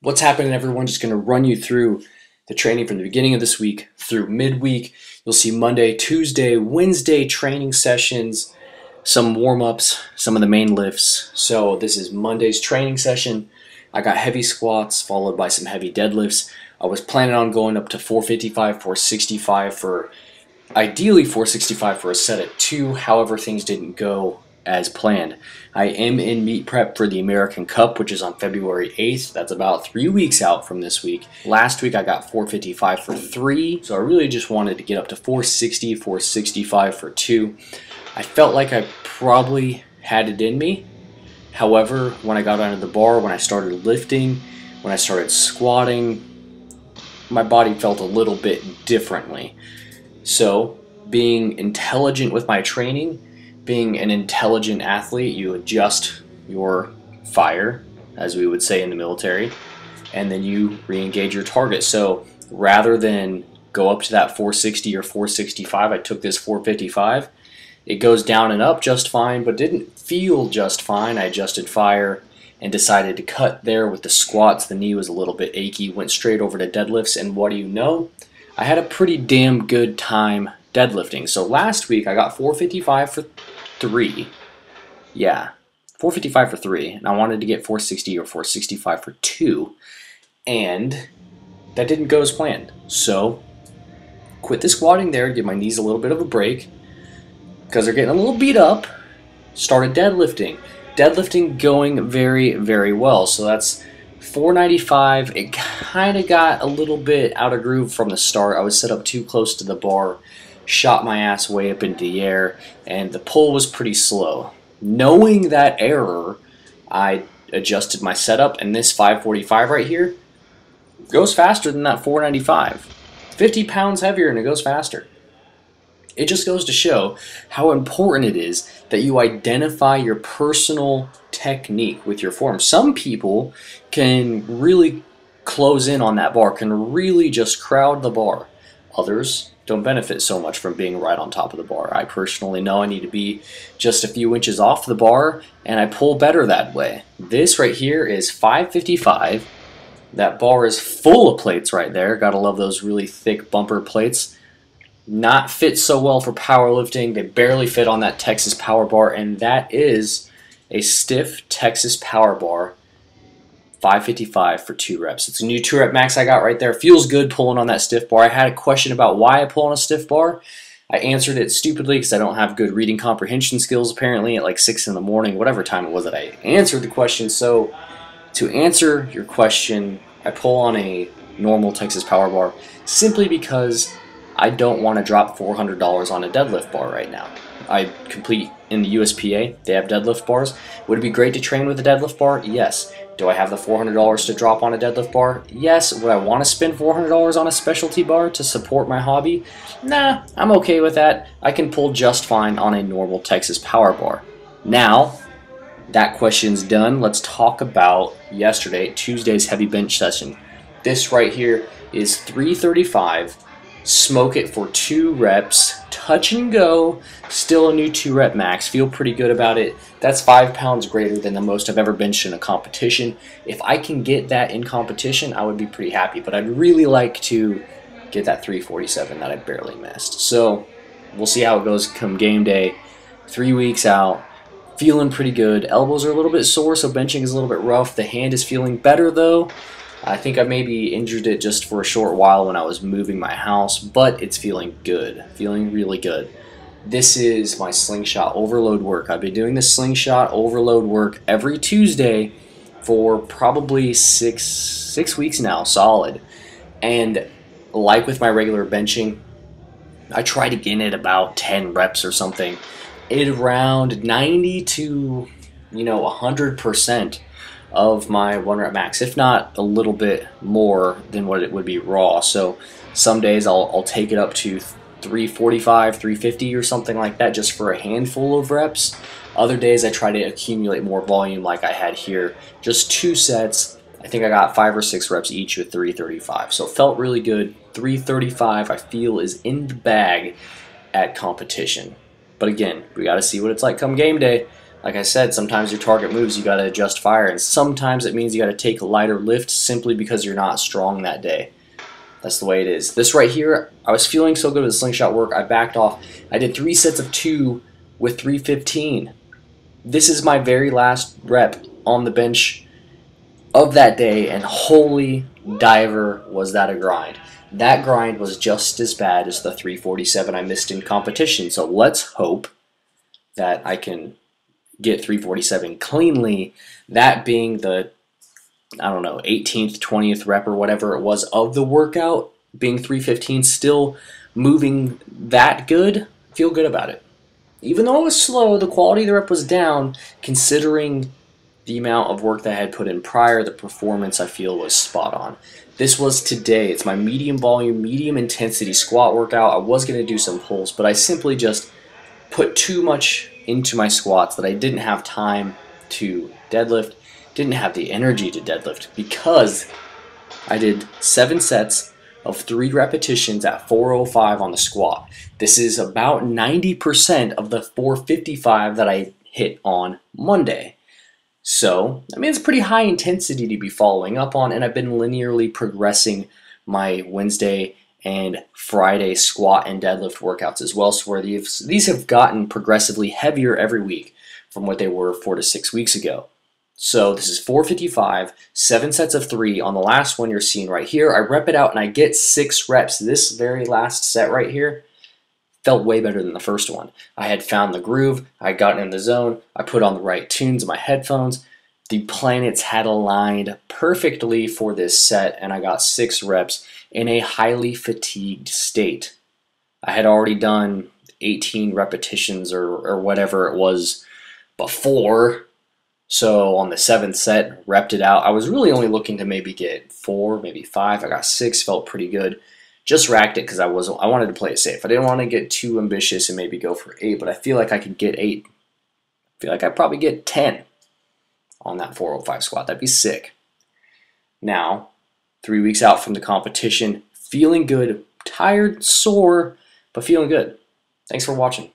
What's happening, everyone? Just going to run you through the training from the beginning of this week through midweek. You'll see Monday, Tuesday, Wednesday training sessions, some warm-ups, some of the main lifts. So this is Monday's training session. I got heavy squats followed by some heavy deadlifts. I was planning on going up to 455, 465 for ideally 465 for a set at 2. However, things didn't go as planned. I am in meet prep for the American Cup, which is on February 8th. That's about 3 weeks out from this week. Last week I got 455 for 3, so I really just wanted to get up to 460, 465 for 2. I felt like I probably had it in me. However, when I got under the bar, when I started lifting, when I started squatting, my body felt a little bit differently. So, being intelligent with my training, being an intelligent athlete, you adjust your fire, as we would say in the military, and then you re-engage your target. So rather than go up to that 460 or 465, I took this 455. It goes down and up just fine, but didn't feel just fine. I adjusted fire and decided to cut there with the squats. The knee was a little bit achy, went straight over to deadlifts, and what do you know? I had a pretty damn good time deadlifting. So last week I got 455 for 3. Yeah, 455 for 3, and I wanted to get 460 or 465 for 2, and that didn't go as planned. So quit the squatting there, give my knees a little bit of a break because they're getting a little beat up. Started deadlifting. Deadlifting going very, very well. So that's 495. It kind of got a little bit out of groove from the start. I was set up too close to the bar, shot my ass way up into the air, and the pull was pretty slow. Knowing that error, I adjusted my setup, and this 545 right here goes faster than that 495. 50 pounds heavier and it goes faster. It just goes to show how important it is that you identify your personal technique with your form. Some people can really close in on that bar, can really just crowd the bar. Others don't benefit so much from being right on top of the bar. I personally know I need to be just a few inches off the bar, and I pull better that way. This right here is 555. That bar is full of plates right there. Gotta love those really thick bumper plates. Not fit so well for powerlifting. They barely fit on that Texas Power Bar, and that is a stiff Texas Power Bar, 555 for 2 reps. It's a new 2 rep max I got right there. Feels good pulling on that stiff bar. I had a question about why I pull on a stiff bar. I answered it stupidly because I don't have good reading comprehension skills apparently at like 6 in the morning, whatever time it was that I answered the question. So to answer your question, I pull on a normal Texas Power Bar simply because I don't want to drop $400 on a deadlift bar right now. I complete in the USPA. They have deadlift bars. Would it be great to train with a deadlift bar? Yes. Do I have the $400 to drop on a deadlift bar? Yes. Would I want to spend $400 on a specialty bar to support my hobby? Nah, I'm okay with that. I can pull just fine on a normal Texas Power Bar. Now, that question's done. Let's talk about yesterday, Tuesday's heavy bench session. This right here is 335. Smoke it for 2 reps, touch and go, still a new 2 rep max, feel pretty good about it. That's 5 pounds greater than the most I've ever benched in a competition. If I can get that in competition, I would be pretty happy, but I'd really like to get that 347 that I barely missed. So we'll see how it goes come game day. 3 weeks out, feeling pretty good. Elbows are a little bit sore, so benching is a little bit rough. The hand is feeling better though. I think I maybe injured it just for a short while when I was moving my house, but it's feeling good, feeling really good. This is my slingshot overload work. I've been doing this slingshot overload work every Tuesday for probably six weeks now, solid. And like with my regular benching, I try to get in at about 10 reps or something. At around 90 to 100% of my 1 rep max, if not a little bit more than what it would be raw. So some days I'll take it up to 345, 350 or something like that just for a handful of reps. Other days I try to accumulate more volume like I had here. Just 2 sets. I think I got 5 or 6 reps each with 335. So it felt really good. 335 I feel is in the bag at competition. But again, we got to see what it's like come game day. Like I said, sometimes your target moves, you got to adjust fire, and sometimes it means you got to take a lighter lift simply because you're not strong that day. That's the way it is. This right here, I was feeling so good with the slingshot work, I backed off. I did 3 sets of 2 with 315. This is my very last rep on the bench of that day, and holy diver was that a grind. That grind was just as bad as the 347 I missed in competition, so let's hope that I can get 347 cleanly, that being the, I don't know, 18th, 20th rep or whatever it was of the workout, being 315, still moving that good, feel good about it. Even though it was slow, the quality of the rep was down, considering the amount of work that I had put in prior, the performance I feel was spot on. This was today. It's my medium volume, medium intensity squat workout. I was going to do some pulls, but I simply just put too much into my squats that I didn't have time to deadlift, didn't have the energy to deadlift, because I did 7 sets of 3 repetitions at 405 on the squat. This is about 90% of the 455 that I hit on Monday. So, I mean, it's pretty high intensity to be following up on, and I've been linearly progressing my Wednesday and Friday squat and deadlift workouts as well, so where these have gotten progressively heavier every week from what they were 4 to 6 weeks ago. So this is 455, 7 sets of 3. On the last one you're seeing right here, I rep it out and I get 6 reps. This very last set right here felt way better than the first one. I had found the groove, I had gotten in the zone, I put on the right tunes in my headphones, the planets had aligned perfectly for this set, and I got 6 reps in a highly fatigued state. I had already done 18 repetitions or whatever it was before, so on the 7th set, repped it out. I was really only looking to maybe get 4, maybe 5. I got 6, felt pretty good. Just racked it because I wanted to play it safe. I didn't want to get too ambitious and maybe go for 8, but I feel like I could get 8. I feel like I'd probably get 10 on that 405 squat. That'd be sick. Now, 3 weeks out from the competition, feeling good, tired, sore, but feeling good. Thanks for watching.